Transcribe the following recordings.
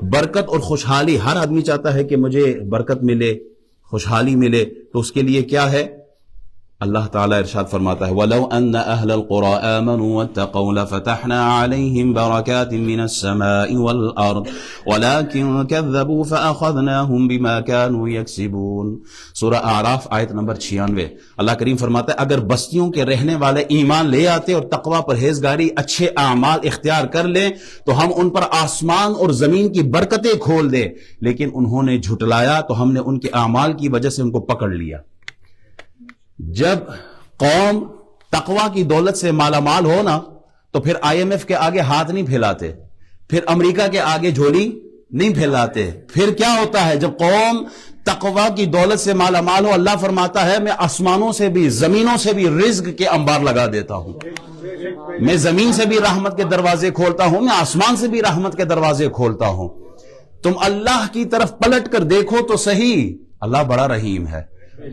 برکت اور خوشحالی، ہر آدمی چاہتا ہے کہ مجھے برکت ملے، خوشحالی ملے، تو اس کے لیے کیا ہے؟ اللہ تعالیٰ ارشاد فرماتا ہے وَلَوْ أَنَّ أَهْلَ الْقُرَىٰ آمَنُوا وَاتَّقَوْا لَفَتَحْنَا عَلَيْهِمْ بَرَكَاتٍ مِّنَ السَّمَاءِ وَالْأَرْضِ وَلَٰكِن كَذَّبُوا فَأَخَذْنَاهُمْ بِمَا كَانُوا يَكْسِبُونَ۔ سورہ اعراف آیت نمبر 96۔ اللہ کریم فرماتا ہے اگر بستیوں کے رہنے والے ایمان لے آتے اور تقوی پرہیزگاری اچھے اعمال اختیار کر لیں تو ہم ان پر آسمان اور زمین کی برکتیں کھول دیں، لیکن انہوں نے جھٹلایا تو ہم نے ان کے اعمال کی وجہ سے ان کو پکڑ لیا۔ جب قوم تقوی کی دولت سے مالا مال ہو نا تو پھر IMF کے آگے ہاتھ نہیں پھیلاتے، پھر امریکہ کے آگے جھولی نہیں پھیلاتے۔ پھر کیا ہوتا ہے جب قوم تقوی کی دولت سے مالا مال ہو؟ اللہ فرماتا ہے میں آسمانوں سے بھی زمینوں سے بھی رزق کے انبار لگا دیتا ہوں، میں زمین سے بھی رحمت کے دروازے کھولتا ہوں، میں آسمان سے بھی رحمت کے دروازے کھولتا ہوں۔ تم اللہ کی طرف پلٹ کر دیکھو تو صحیح، اللہ بڑا رحیم ہے،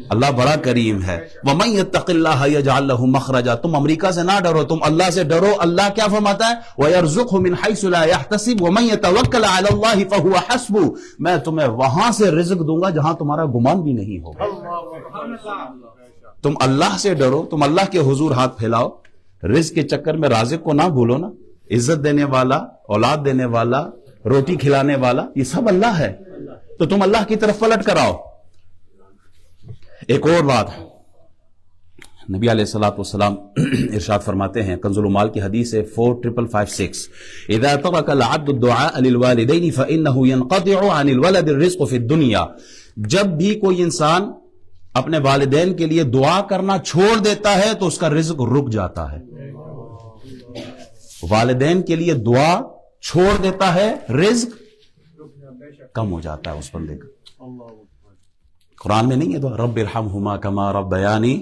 اللہ بڑا کریم ہے۔ وَمَن يَتَّقِ اللَّهَ يَجْعَل لَّهُ مَخْرَجًا۔ تم امریکہ سے نہ ڈرو، تم اللہ سے ڈرو۔ اللہ کیا فرماتا ہے؟ وَيَرْزُقْهُ مِنْ حَيْثُ لَا يَحْتَسِبُ وَمَن يَتَوَكَّلْ عَلَى اللَّهِ فَهُوَ حَسْبُهُ۔ میں تمہیں وہاں سے رزق دوں گا جہاں تمہارا گمان بھی نہیں ہوگا۔ تم اللہ سے ڈرو، تم اللہ کے حضور ہاتھ پھیلاؤ، رزق کے چکر میں رازق کو نہ بھولو نا۔ عزت دینے والا، اولاد دینے والا، روٹی کھلانے والا، یہ سب اللہ ہے، تو تم اللہ کی طرف پلٹ کر آؤ۔ ایک اور بات، نبی علیہ الصلوۃ والسلام ارشاد فرماتے ہیں، کنز المال کی حدیث ہے 4556، اذا ترك العبد الدعاء للوالدين فانه ينقطع عن الولد الرزق في الدنيا۔ جب بھی کوئی انسان اپنے والدین کے لیے دعا کرنا چھوڑ دیتا ہے تو اس کا رزق رک جاتا ہے۔ والدین کے لیے دعا چھوڑ دیتا ہے، رزق کم ہو جاتا ہے اس بندے کا۔ قرآن میں نہیں ہے دعا رب ارحمہما کما ربیانی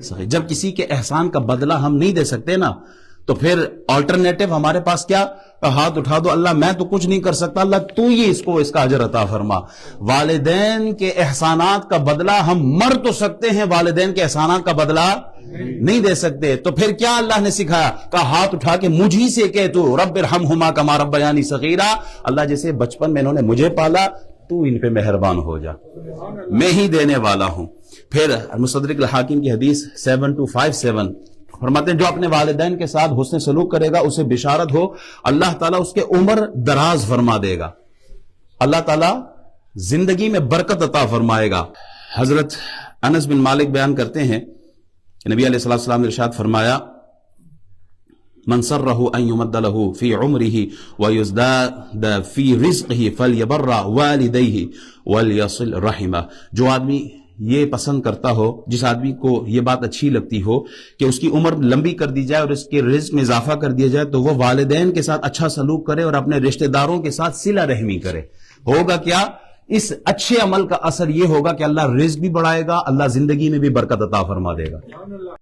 صغیرا۔ جب کسی کے احسان کا بدلہ ہم نہیں دے سکتے نا تو پھر آلٹرنیٹو ہمارے پاس کیا؟ ہاتھ اٹھا دو، اللہ میں تو کچھ نہیں کر سکتا، اللہ تو ہی اس کو اس کا اجر عطا فرما۔ والدین کے احسانات کا بدلہ ہم مر تو سکتے ہیں، والدین کے احسانات کا بدلہ نہیں دے سکتے، تو پھر کیا اللہ نے سکھایا؟ کہا ہاتھ اٹھا کے مجھی سے کہ تو رب ارحمہما کما ربیانی صغیرا، اللہ جیسے بچپن میں انہوں نے مجھے پالا تو ان پہ مہربان ہو جا، میں ہی دینے والا ہوں۔ پھر مستدرک الحاکم کی حدیث 7257 فرماتے ہیں جو اپنے والدین کے ساتھ حسن سلوک کرے گا اسے بشارت ہو، اللہ تعالیٰ اس کے عمر دراز فرما دے گا، اللہ تعالیٰ زندگی میں برکت عطا فرمائے گا۔ حضرت انس بن مالک بیان کرتے ہیں کہ نبی علیہ السلام نے ارشاد فرمایا من سرہ ان یمد لہ فی عمرہ ویزداد فی رزقہ فلیبر والدیہ ولیصل رحمہ۔ جو آدمی یہ پسند کرتا ہو، جس آدمی کو یہ بات اچھی لگتی ہو کہ اس کی عمر لمبی کر دی جائے اور اس کے رزق میں اضافہ کر دیا جائے تو وہ والدین کے ساتھ اچھا سلوک کرے اور اپنے رشتہ داروں کے ساتھ صلہ رحمی کرے۔ ہوگا کیا؟ اس اچھے عمل کا اثر یہ ہوگا کہ اللہ رزق بھی بڑھائے گا، اللہ زندگی میں بھی برکت عطا فرما دے گا۔